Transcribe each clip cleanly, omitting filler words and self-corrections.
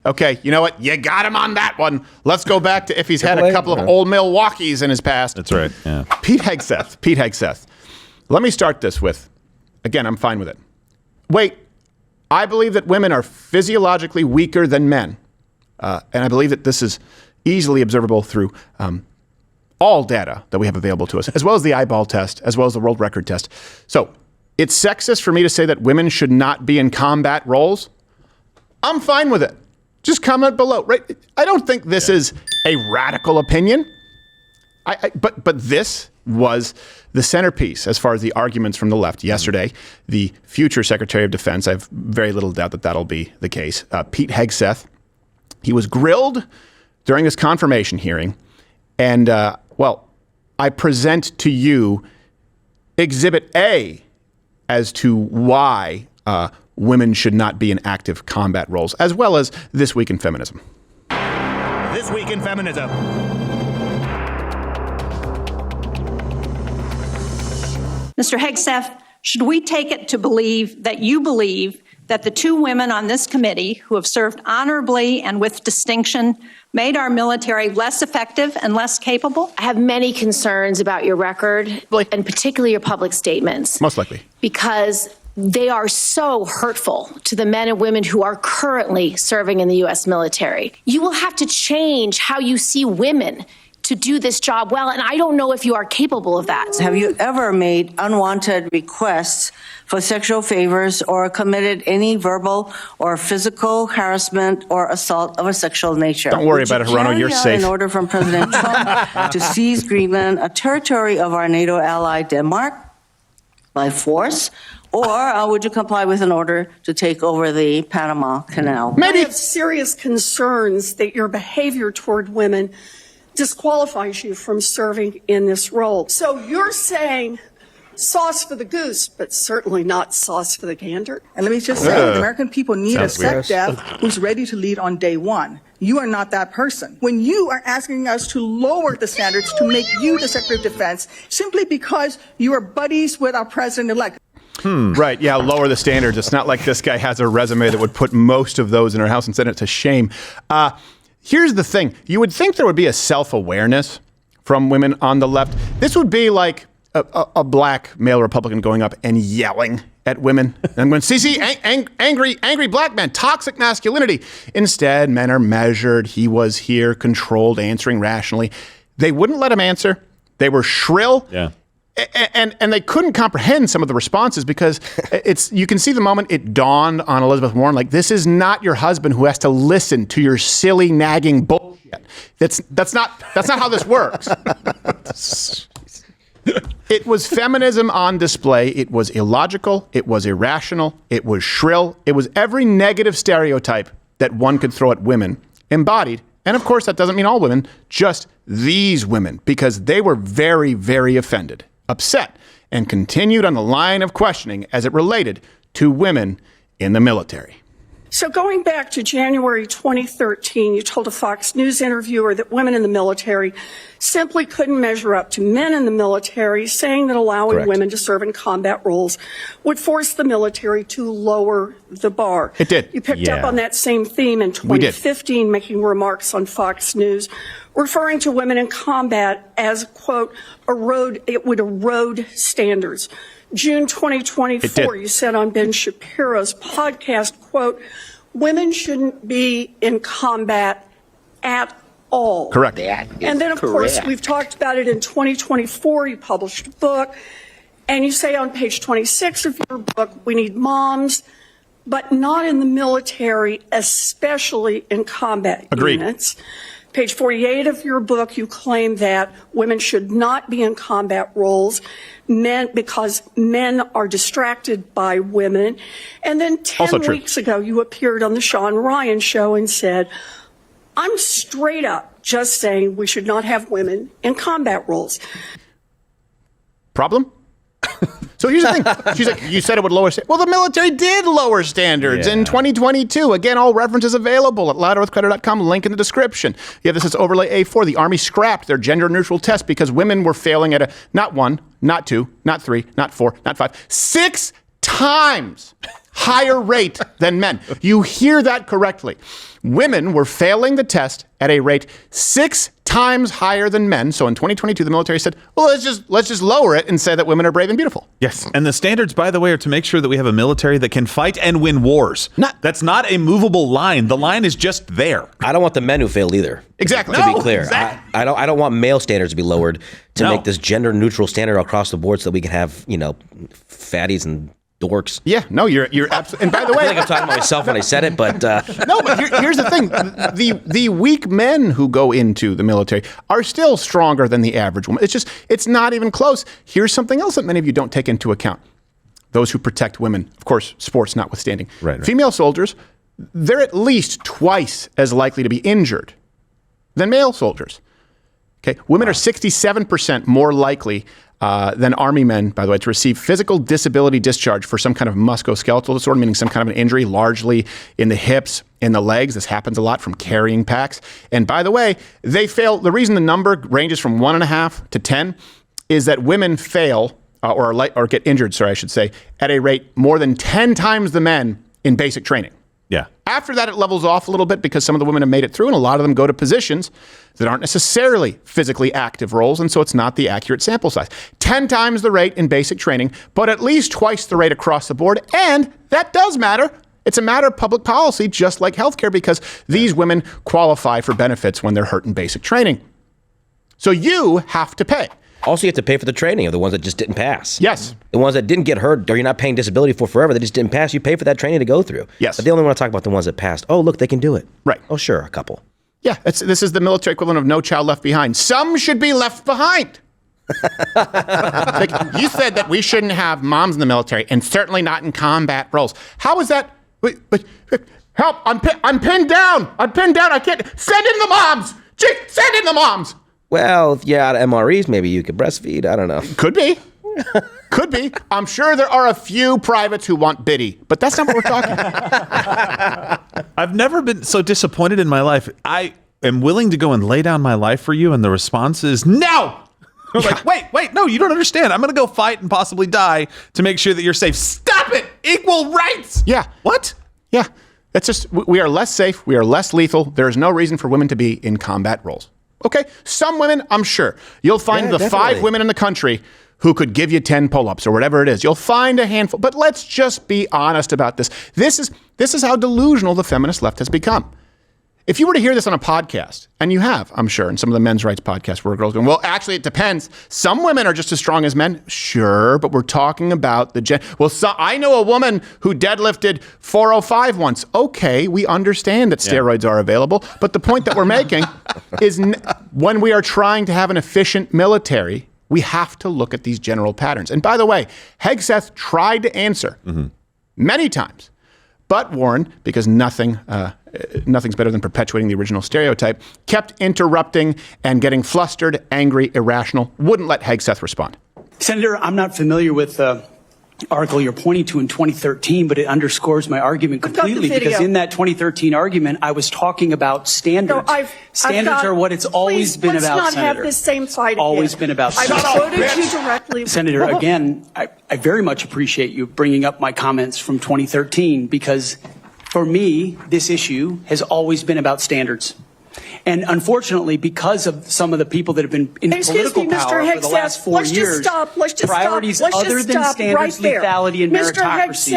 Okay, you know what? You got him on that one. Let's go back to if he's had a couple of old Milwaukees in his past. That's right. Yeah. Pete Hegseth. Let me start this with, again, I'm fine with it. Wait, I believe that women are physiologically weaker than men. And I believe that this is easily observable through all data that we have available to us, as well as the eyeball test, as well as the world record test. So it's sexist for me to say that women should not be in combat roles. I'm fine with it. Just comment below, right? I don't think this is a radical opinion. But this was the centerpiece as far as the arguments from the left yesterday. The future Secretary of Defense, I have very little doubt that that'll be the case, Pete Hegseth. He was grilled during this confirmation hearing. And, I present to you Exhibit A as to why women should not be in active combat roles, as well as This Week in Feminism. This Week in Feminism. Mr. Hegseth, should we take it to believe that you believe that the two women on this committee who have served honorably and with distinction made our military less effective and less capable? I have many concerns about your record, and particularly your public statements. Most likely. Because they are so hurtful to the men and women who are currently serving in the U.S. military. You will have to change how you see women to do this job well, and I don't know if you are capable of that. Have you ever made unwanted requests for sexual favors or committed any verbal or physical harassment or assault of a sexual nature? Don't worry about it, Hirono. You're safe. An order from President Trump to seize Greenland, a territory of our NATO ally Denmark, by force? Or would you comply with an order to take over the Panama Canal? Maybe I have serious concerns that your behavior toward women disqualifies you from serving in this role. So you're saying sauce for the goose, but certainly not sauce for the gander? And let me just say, the American people need a SecDef who's ready to lead on day one. You are not that person. When you are asking us to lower the standards to make you the Secretary of Defense simply because you are buddies with our president-elect. Right. Yeah. Lower the standards. It's not like this guy has a resume that would put most of those in our House and Senate to shame. Here's the thing. You would think there would be a self-awareness from women on the left. This would be like a black male Republican going up and yelling at women. And when see, angry black man, toxic masculinity. Instead, men are measured. He was here, controlled, answering rationally. They wouldn't let him answer. They were shrill. Yeah. And they couldn't comprehend some of the responses because you can see the moment it dawned on Elizabeth Warren, like, this is not your husband who has to listen to your silly, nagging bullshit. That's not how this works. It was feminism on display. It was illogical. It was irrational. It was shrill. It was every negative stereotype that one could throw at women embodied. And of course, that doesn't mean all women, just these women, because they were very, very offended, upset, and continued on the line of questioning as it related to women in the military. So going back to January 2013, you told a Fox News interviewer that women in the military simply couldn't measure up to men in the military, saying that allowing women to serve in combat roles would force the military to lower the bar. It did. You picked up on that same theme in 2015, making remarks on Fox News, referring to women in combat as, quote, it would erode standards. June 2024, you said on Ben Shapiro's podcast, quote, women shouldn't be in combat at all. Correct. And then, of course, we've talked about it in 2024. You published a book, and you say on page 26 of your book, we need moms, but not in the military, especially in combat units. Page 48 of your book, you claim that women should not be in combat roles because men are distracted by women. And then 10 weeks ago, you appeared on the Sean Ryan show and said, I'm straight up just saying we should not have women in combat roles. Problem? So here's the thing. She's like, you said it would lower standards. Well, the military did lower standards in 2022. Again, all references available at loudearthcreditor.com. Link in the description. Yeah, this is overlay A4. The Army scrapped their gender-neutral test because women were failing at not 1, not 2, not 3, not 4, not 5, 6 times higher rate than men. You hear that correctly. Women were failing the test at a rate 6 times higher than men. So in 2022, the military said, well, let's just lower it and say that women are brave and beautiful. Yes. And the standards, by the way, are to make sure that we have a military that can fight and win wars. That's not a movable line. The line is just there. I don't want the men who failed either. Exactly. To be clear, Exactly. I don't want male standards to be lowered to make this gender neutral standard across the board so that we can have, fatties and dorks. Yeah, no, you're absolutely. And by the way, I feel like I'm talking about myself when I said it, but no, but here's the thing: the weak men who go into the military are still stronger than the average woman. It's not even close. Here's something else that many of you don't take into account: those who protect women, of course, sports notwithstanding. Right. Female soldiers, they're at least twice as likely to be injured than male soldiers. Okay, women are 67% more likely than Army men, by the way, to receive physical disability discharge for some kind of musculoskeletal disorder, meaning some kind of an injury, largely in the hips, in the legs. This happens a lot from carrying packs. And by the way, they fail. The reason the number ranges from 1.5 to 10 is that women fail or get injured, at a rate more than 10 times the men in basic training. Yeah. After that, it levels off a little bit because some of the women have made it through, and a lot of them go to positions that aren't necessarily physically active roles, and so it's not the accurate sample size. 10 times the rate in basic training, but at least twice the rate across the board, and that does matter. It's a matter of public policy, just like healthcare, because these women qualify for benefits when they're hurt in basic training. So you have to pay. also you have to pay for the training of the ones that just didn't pass. Yes. The ones that didn't get hurt, or you're not paying disability for forever, they just didn't pass, you pay for that training to go through. Yes. But they only want to talk about the ones that passed. Oh, look, they can do it. Right. Oh, sure, a couple. Yeah, this is the military equivalent of No Child Left Behind. Some should be left behind. Like, you said that we shouldn't have moms in the military, and certainly not in combat roles. How is that? Wait, help! I'm pinned down. I'm pinned down. I can't. Send in the moms. Send in the moms. Well, if you're out of MREs, maybe you could breastfeed. I don't know. Could be. Could be. I'm sure there are a few privates who want biddy, but that's not what we're talking about. I've never been so disappointed in my life. I am willing to go and lay down my life for you, and the response is no. I'm like, wait, no, you don't understand. I'm going to go fight and possibly die to make sure that you're safe. Stop it! Equal rights! Yeah. What? Yeah. That's just, we are less safe. We are less lethal. There is no reason for women to be in combat roles. Okay? Some women, I'm sure. You'll find the definitely. 5 women in the country who could give you 10 pull-ups or whatever it is. You'll find a handful. But let's just be honest about this. This is how delusional the feminist left has become. If you were to hear this on a podcast, and you have, I'm sure, in some of the men's rights podcasts where girls go, well, actually, it depends. Some women are just as strong as men. Sure, but we're talking about the I know a woman who deadlifted 405 once. Okay, we understand that steroids are available, but the point that we're making is when we are trying to have an efficient military, we have to look at these general patterns. And by the way, Hegseth tried to answer many times, but Warren, because nothing's better than perpetuating the original stereotype, kept interrupting and getting flustered, angry, irrational, wouldn't let Hegseth respond. Senator, I'm not familiar with the article you're pointing to in 2013, but it underscores my argument completely, because in that 2013 argument, I was talking about standards. No, standards are what it's always been about, Let's not Senator. have this same fight again. Always been about I standards. quoted you directly. Senator, again, I very much appreciate you bringing up my comments from 2013, because for me, this issue has always been about standards. And unfortunately, because of some of the people that have been in political power for the last 4 years, priorities other than standards, lethality, and meritocracy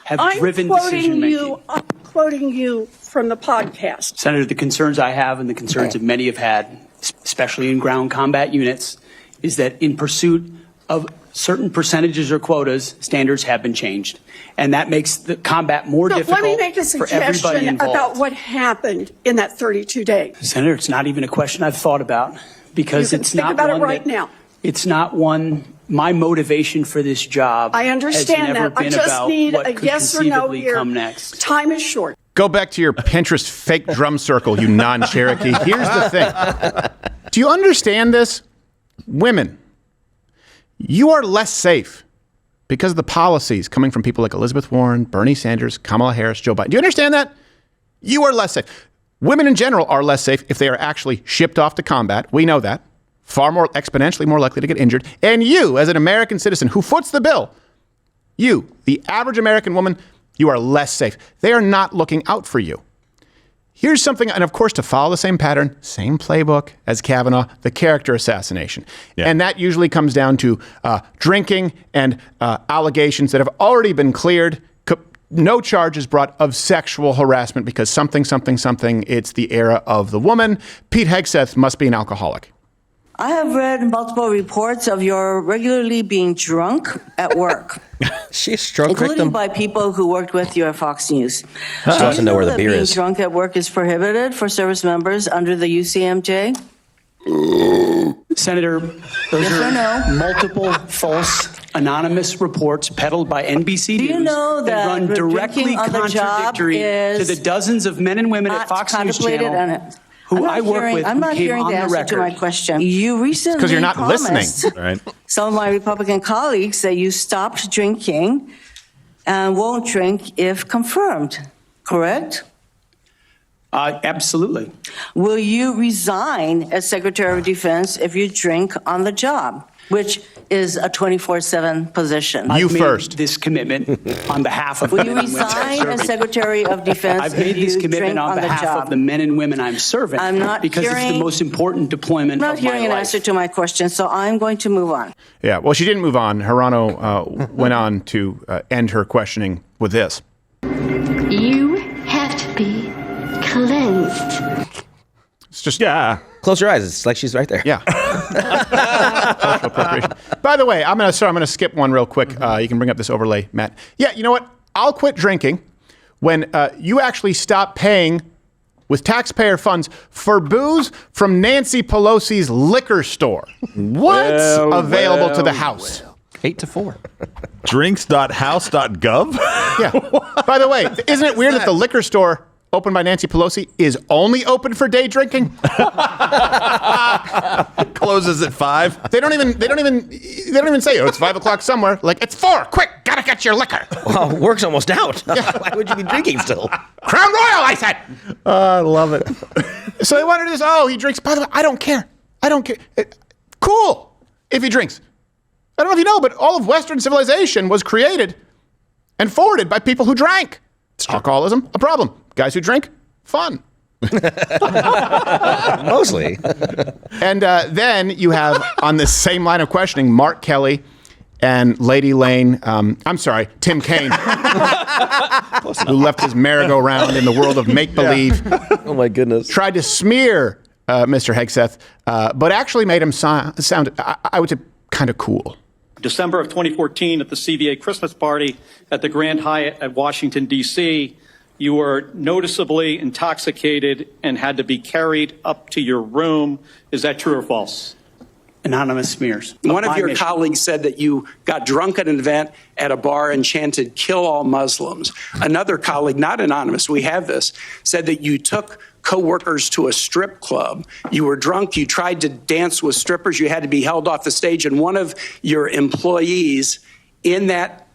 have driven decision-making. I'm quoting you from the podcast. Senator, the concerns I have and the concerns that many have had, especially in ground combat units, is that in pursuit of certain percentages or quotas, standards have been changed. And that makes the combat more difficult let me make a for everybody suggestion involved. about what happened in that 32 days. Senator, it's not even a question I've thought about, because You can it's think not about one it right that, now. It's not one. My motivation for this job I understand has never that. I been just about need what a could yes or no conceivably here. come next. Time is short. Go back to your Pinterest fake drum circle, you non-Cherokee. Here's the thing. Do you understand this? Women, you are less safe because of the policies coming from people like Elizabeth Warren, Bernie Sanders, Kamala Harris, Joe Biden. Do you understand that? You are less safe. Women in general are less safe if they are actually shipped off to combat. We know that. Far more, exponentially more likely to get injured. And you, as an American citizen who foots the bill, You, the average American woman, you are less safe. They are not looking out for you. Here's something, and of course, to follow the same pattern, same playbook as Kavanaugh, the character assassination. Yeah. And that usually comes down to drinking and allegations that have already been cleared. No charges brought of sexual harassment because something, it's the era of the woman. Pete Hegseth must be an alcoholic. I have read multiple reports of your regularly being drunk at work. She's a stroke including victim. by people who worked with you at Fox News. She wants to know where the beer being is. Drunk at work is prohibited for service members under the UCMJ? Senator, those Yes or are no? multiple false anonymous reports peddled by NBC Do you News know that run directly drinking on the job contradictory to is the dozens of men and women at not Fox News contemplated Channel who I work with I'm who not came hearing on the the answer to my record. question. You recently 'cause you're not promised listening. Right. some of my Republican colleagues that you stopped drinking and won't drink if confirmed, correct? Absolutely. Will you resign as Secretary of Defense if you drink on the job, which is a 24/7 position? You I've made first. this commitment on behalf of Will the you men and women I'm resign as serving. Secretary of Defense I've made if this you commitment drink on on the behalf job? of the men and women I'm serving I'm not because it's the hearing- most important deployment I'm not of my hearing an life. answer to my question, so I'm going to move on. Yeah, well, she didn't move on. Hirano went on to end her questioning with this. You have to be cleansed. It's just, Close your eyes. It's like she's right there. yeah. Social appropriation. By the way, I'm gonna skip one real quick. You can bring up this overlay, Matt. Yeah, you know what? I'll quit drinking when you actually stop paying with taxpayer funds for booze from Nancy Pelosi's liquor store. What's available to the house? 8 to 4. Drinks.house.gov? Yeah. By the way, isn't it weird that the liquor store opened by Nancy Pelosi is only open for day drinking? Closes at 5. They don't even say, oh, it's 5 o'clock somewhere. Like, it's 4. Quick, gotta get your liquor. Well, work's almost out. Why would you be drinking still? Crown Royal, I said. I love it. So they wanted to do this. Oh, he drinks. By the way, I don't care. Cool if he drinks. I don't know if you know, but all of Western civilization was created and forwarded by people who drank. Alcoholism, a problem. Guys who drink, fun. Mostly. And then you have, on this same line of questioning, Mark Kelly and Lady Lane, Tim Kaine, who left his merry-go-round in the world of make-believe. Yeah. Oh, my goodness. Tried to smear Mr. Hegseth, but actually made him sound, I would say, kind of cool. December of 2014 at the CVA Christmas party at the Grand Hyatt at Washington, D.C., you were noticeably intoxicated and had to be carried up to your room. Is that true or false? Anonymous smears. One of your colleagues said that you got drunk at an event at a bar and chanted, "Kill all Muslims." Another colleague, not anonymous, we have this, said that you took co-workers to a strip club. You were drunk. You tried to dance with strippers. You had to be held off the stage. And one of your employees in that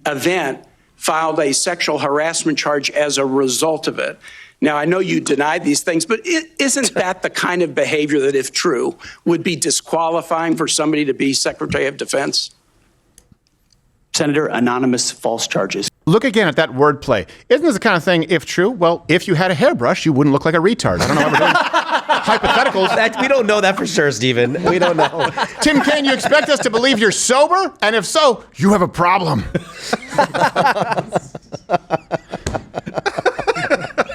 event filed a sexual harassment charge as a result of it. Now, I know you denied these things, but isn't that the kind of behavior that, if true, would be disqualifying for somebody to be Secretary of Defense? Senator, anonymous false charges. Look again at that wordplay. Isn't this the kind of thing, if true? Well, if you had a hairbrush, you wouldn't look like a retard. I don't know why we're doing hypotheticals. We don't know that for sure, Stephen. We don't know. Tim Kaine, you expect us to believe you're sober? And if so, you have a problem.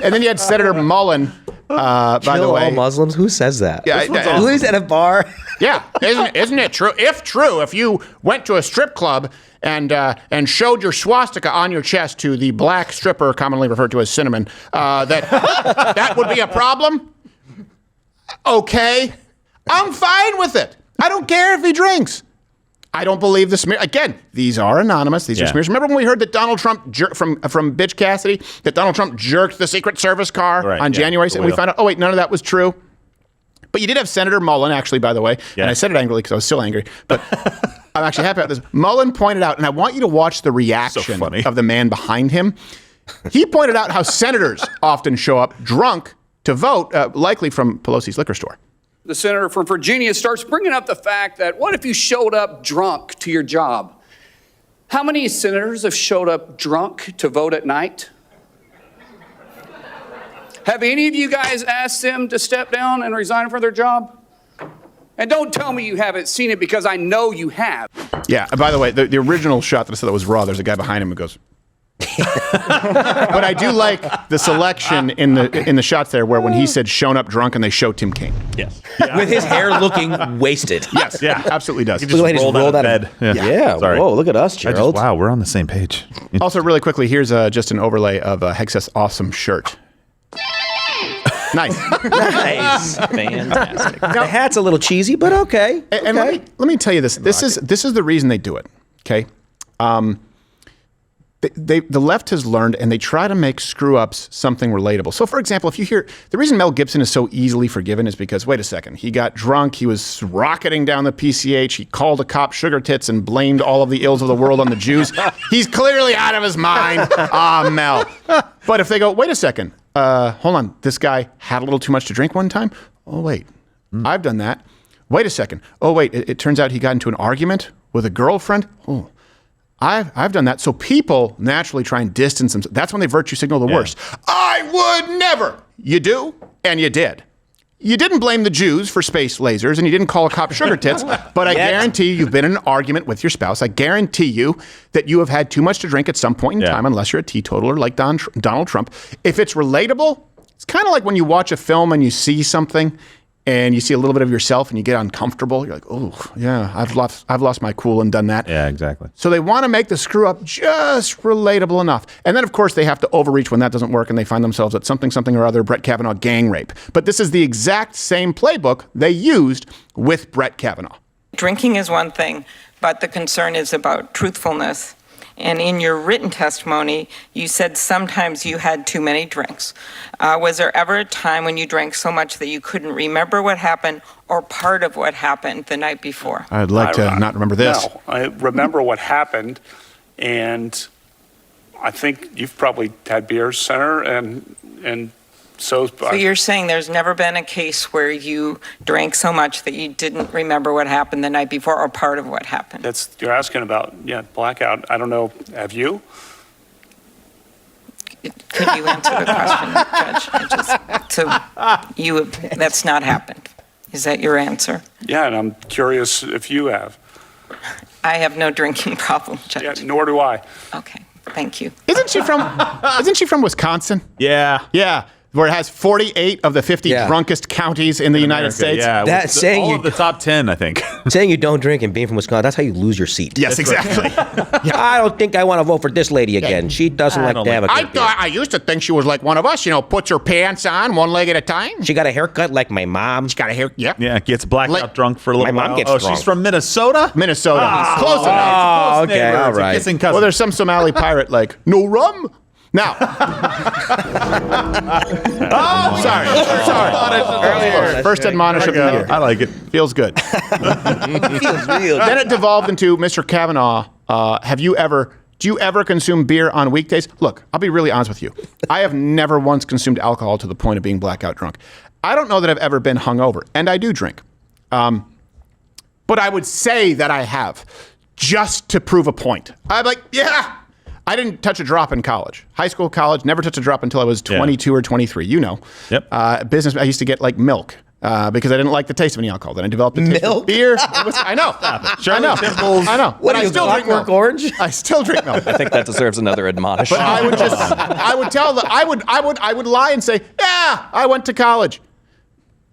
And then you had Senator Mullen, by the way. All Muslims? Who says that? Yeah, who's at a bar? Yeah, isn't it true? If you went to a strip club and showed your swastika on your chest to the black stripper, commonly referred to as Cinnamon, that would be a problem? Okay, I'm fine with it. I don't care if he drinks. I don't believe the smear. Again, these are anonymous. These are smears. Remember when we heard that Donald Trump, from Bitch Cassidy, that Donald Trump jerked the Secret Service car on January 6th? And we found out, oh, wait, none of that was true. But you did have Senator Mullen, actually, by the way. Yeah. And I said it angrily because I was still angry. But I'm actually happy about this. Mullen pointed out, and I want you to watch the reaction of the man behind him. He pointed out how senators often show up drunk to vote, likely from Pelosi's liquor store. The senator from Virginia starts bringing up the fact that what if you showed up drunk to your job? How many senators have showed up drunk to vote at night? Have any of you guys asked them to step down and resign from their job? And don't tell me you haven't seen it, because I know you have. Yeah, by the way, the original shot that I said that was raw, there's a guy behind him who goes... But I do like the selection in the shots there where when he said shown up drunk and they show Tim Kaine. Yes. Yeah. With his hair looking wasted. Yes, yeah, absolutely does. He just rolled out of bed. Yeah. Sorry. Whoa, look at us, Gerald. Wow, we're on the same page. Also, really quickly, here's just an overlay of Hegseth's awesome shirt. Nice. Nice. Fantastic. The hat's a little cheesy, but okay. And let me tell you this. This is the reason they do it. Okay. The left has learned, and they try to make screw-ups something relatable. So, for example, if you hear, the reason Mel Gibson is so easily forgiven is because, wait a second, he got drunk, he was rocketing down the PCH, he called a cop sugar tits and blamed all of the ills of the world on the Jews. He's clearly out of his mind. Mel. But if they go, wait a second, hold on, this guy had a little too much to drink one time? Oh, wait, I've done that. Wait a second. Oh, wait, it turns out he got into an argument with a girlfriend? Oh. I've done that. So people naturally try and distance themselves. That's when they virtue signal the worst. I would never. You do, and you did. You didn't blame the Jews for space lasers, and you didn't call a cop sugar tits, but I guarantee you've been in an argument with your spouse. I guarantee you that you have had too much to drink at some point in time, unless you're a teetotaler like Donald Trump. If it's relatable, it's kind of like when you watch a film and you see something and you see a little bit of yourself and you get uncomfortable. You're like, oh, yeah, I've lost my cool and done that. Yeah, exactly. So they want to make the screw up just relatable enough. And then, of course, they have to overreach when that doesn't work and they find themselves at something or other, Brett Kavanaugh gang rape. But this is the exact same playbook they used with Brett Kavanaugh. Drinking is one thing, but the concern is about truthfulness. And in your written testimony, you said sometimes you had too many drinks. Was there ever a time when you drank so much that you couldn't remember what happened or part of what happened the night before? I'd like to not remember this. No, I remember what happened, and I think you've probably had beers, Senator, and so you're saying there's never been a case where you drank so much that you didn't remember what happened the night before or part of what happened? You're asking about, blackout. I don't know. Have you? Could you answer the question, Judge? That's not happened. Is that your answer? Yeah, and I'm curious if you have. I have no drinking problem, Judge. Yeah, nor do I. Okay, thank you. Isn't she from Wisconsin? Yeah. Yeah. Where it has 48 of the 50 drunkest counties in the United States. Yeah, that's all of the top 10, I think. Saying you don't drink and being from Wisconsin, that's how you lose your seat. Yes, exactly. I don't think I want to vote for this lady again. She doesn't like to have a good beer. I used to think she was like one of us, puts her pants on one leg at a time. She got a haircut like my mom. She got a hair, Yeah, gets blackout drunk for a little while. My mom gets drunk. She's from Minnesota? Minnesota. Close enough. Oh, okay, all right. Well, there's some Somali pirate like, no rum? Now. Sorry. First admonish of the year. I like it. Feels good. Feels real. Then it devolved into Mr. Kavanaugh. Do you ever consume beer on weekdays? Look, I'll be really honest with you. I have never once consumed alcohol to the point of being blackout drunk. I don't know that I've ever been hungover, and I do drink. But I would say that I have, just to prove a point. I'm like, yeah. I didn't touch a drop in college. High school, college, never touched a drop until I was 22 or 23. Yep. Business, I used to get like milk because I didn't like the taste of any alcohol. Then I developed a taste of beer. I know. I know. What, I still drink milk? Orange? I still drink milk. I think that deserves another admonition. But I would lie and say, yeah, I went to college.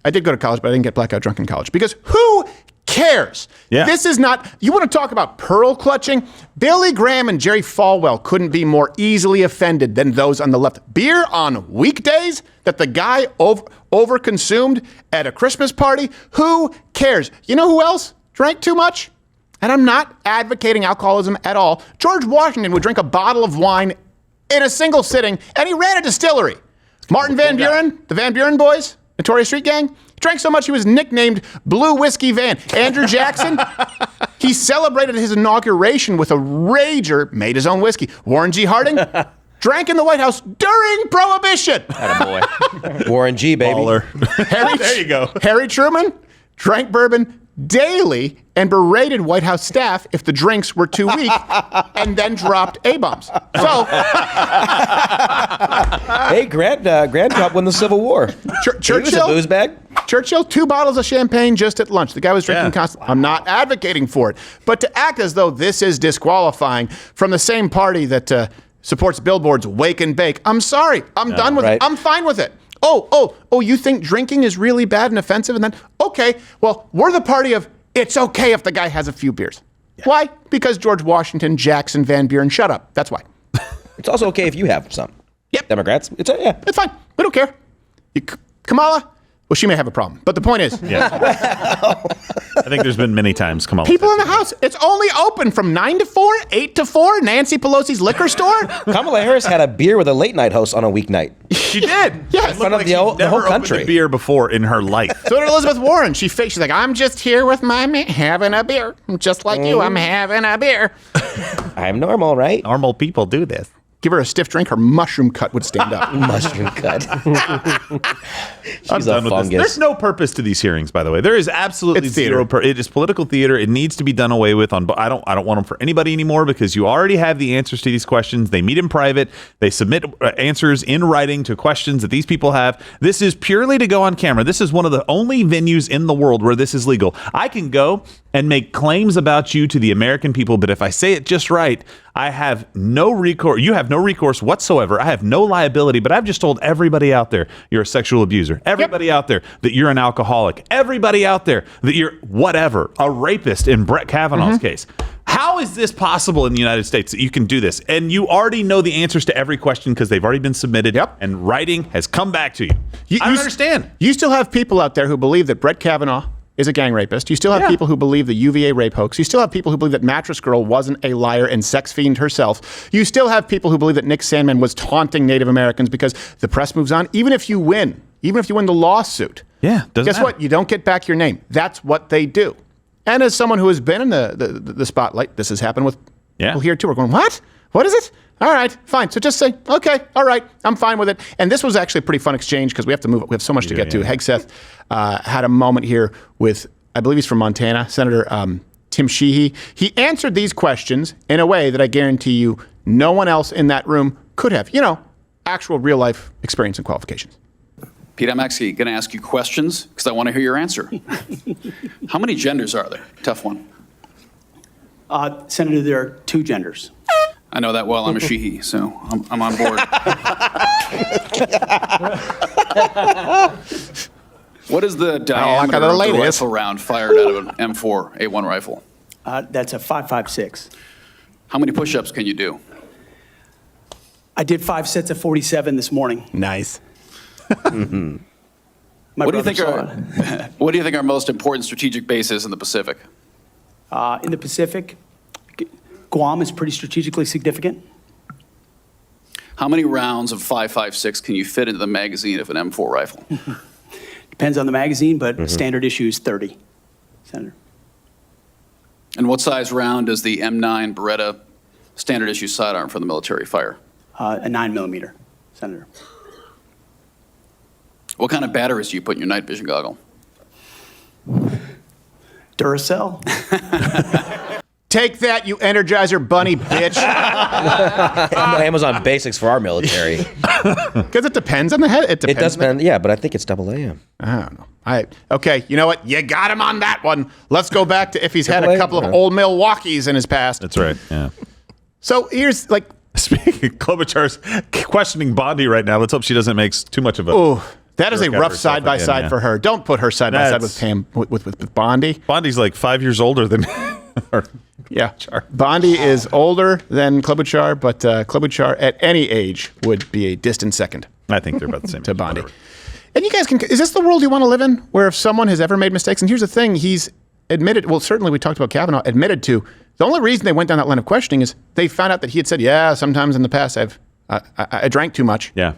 I did go to college, but I didn't get blackout drunk in college because who cares? Yeah. This is not, you want to talk about pearl clutching? Billy Graham and Jerry Falwell couldn't be more easily offended than those on the left. Beer on weekdays that the guy over-consumed at a Christmas party? Who cares? You know who else drank too much? And I'm not advocating alcoholism at all. George Washington would drink a bottle of wine in a single sitting, and he ran a distillery. Martin Van Buren, the Van Buren boys, Notorious Street Gang, drank so much he was nicknamed Blue Whiskey Van. Andrew Jackson, he celebrated his inauguration with a rager, made his own whiskey. Warren G. Harding drank in the White House during Prohibition. Attaboy. Warren G, baby. There you go. Harry Truman drank bourbon daily and berated White House staff if the drinks were too weak and then dropped A-bombs. So, hey, Grant helped win the Civil War. Churchill, he was a booze bag. Churchill, 2 bottles of champagne just at lunch. The guy was drinking constantly. I'm not advocating for it. But to act as though this is disqualifying from the same party that supports billboards, wake and bake. I'm sorry. I'm done with it. I'm fine with it. Oh, you think drinking is really bad and offensive? And then, okay, well, we're the party of it's okay if the guy has a few beers. Yeah. Why? Because George Washington, Jackson, Van Buren, shut up. That's why. It's also okay if you have some. Yep. Democrats. It's fine. We don't care. Kamala, well, she may have a problem. But the point is. Yeah. I think there's been many times Kamala. People in the House, it's only open from 9 to 4, 8 to 4, Nancy Pelosi's liquor store. Kamala Harris had a beer with a late night host on a weeknight. She did. Yeah. In front of the whole country. A beer before in her life. So did Elizabeth Warren. She's like, I'm just here with my man, having a beer. Just like you, I'm having a beer. I'm normal, right? Normal people do this. Give her a stiff drink, her mushroom cut would stand up. Mushroom cut. She's a fungus. There's no purpose to these hearings, by the way. There is absolutely zero. It is political theater. It needs to be done away with. I don't want them for anybody anymore because you already have the answers to these questions. They meet in private. They submit answers in writing to questions that these people have. This is purely to go on camera. This is one of the only venues in the world where this is legal. I can go and make claims about you to the American people, but if I say it just right, I have no recourse. You have no recourse whatsoever. I have no liability, but I've just told everybody out there you're a sexual abuser. Everybody out there that you're an alcoholic. Everybody out there that you're whatever, a rapist in Brett Kavanaugh's case. How is this possible in the United States that you can do this? And you already know the answers to every question because they've already been submitted and writing has come back to you. I don't understand. You still have people out there who believe that Brett Kavanaugh is a gang rapist. You still have people who believe the UVA rape hoax. You still have people who believe that Mattress Girl wasn't a liar and sex fiend herself. You still have people who believe that Nick Sandmann was taunting Native Americans because the press moves on. Even if you win the lawsuit, guess what? You don't get back your name. That's what they do. And as someone who has been in the spotlight, this has happened with people here too. We're going, what? What is it? All right, fine. So just say, okay, all right, I'm fine with it. And this was actually a pretty fun exchange because we have to move. We have so much to get to. Hegseth had a moment here with, I believe he's from Montana, Senator Tim Sheehy. He answered these questions in a way that I guarantee you no one else in that room could have. Actual real life experience and qualifications. Pete, I'm actually going to ask you questions because I want to hear your answer. How many genders are there? Tough one. Senator, there are 2 genders. I know that well. I'm a Sheehy, so I'm on board. What is the diameter of the rifle round fired out of an M4 A1 rifle? That's a 5.56. How many push-ups can you do? I did 5 sets of 47 this morning. Nice. What do you think are most important strategic bases in the Pacific? In the Pacific, Guam is pretty strategically significant. How many rounds of 5.56 can you fit into the magazine of an M4 rifle? Depends on the magazine, but standard issue is 30, Senator. And what size round does the M9 Beretta standard issue sidearm for the military fire? A 9mm, Senator. What kind of batteries do you put in your night vision goggle? Duracell. Take that, you Energizer Bunny bitch. Amazon Basics for our military. Because it depends on the head. It does depend, yeah, but I think it's AA. I don't know. Okay, you know what? You got him on that one. Let's go back to if he's had a couple of old Milwaukees in his past. That's right, yeah. So here's Speaking of Klobuchar's questioning Bondi right now, let's hope she doesn't make too much of a... Ooh, that is a rough side-by-side for her. Don't put her side-by-side with Pam, with Bondi. Bondi's like 5 years older than... Bondi is older than Klobuchar, but Klobuchar at any age would be a distant second. I think they're about the same to Bondi. And you guys is this the world you want to live in, where if someone has ever made mistakes, and here's the thing, he's admitted, well, certainly we talked about Kavanaugh, admitted to, the only reason they went down that line of questioning is they found out that he had said, yeah, sometimes in the past I drank too much. Yeah.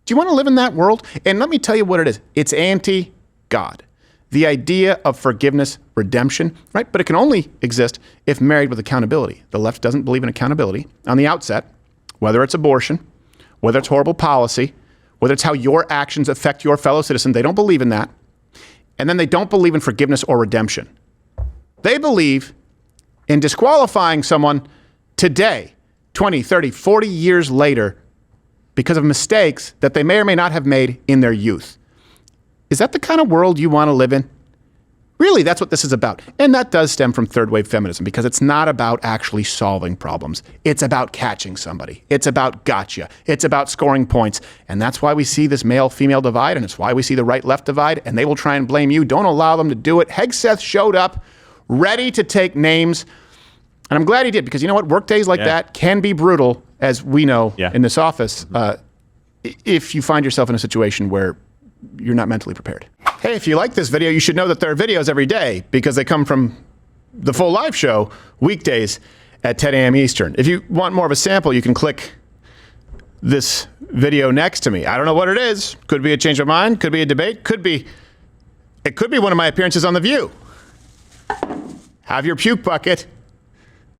Do you want to live in that world? And let me tell you what it is. It's anti-God. The idea of forgiveness, redemption, right? But it can only exist if married with accountability. The left doesn't believe in accountability on the outset, whether it's abortion, whether it's horrible policy, whether it's how your actions affect your fellow citizen. They don't believe in that. And then they don't believe in forgiveness or redemption. They believe in disqualifying someone today, 20, 30, 40 years later, because of mistakes that they may or may not have made in their youth. Is that the kind of world you want to live in? Really, that's what this is about. And that does stem from third wave feminism, because it's not about actually solving problems. It's about catching somebody. It's about gotcha. It's about scoring points. And that's why we see this male-female divide, and it's why we see the right-left divide, and they will try and blame you. Don't allow them to do it. Hegseth showed up ready to take names. And I'm glad he did, because you know what? Work days like that can be brutal, as we know in this office, if you find yourself in a situation where you're not mentally prepared. Hey, if you like this video, you should know that there are videos every day, because they come from the full live show weekdays at 10 a.m. Eastern. If you want more of a sample, you can click this video next to me. I don't know what it is. Could be a change of mind. Could be a debate. It could be one of my appearances on The View. Have your puke bucket.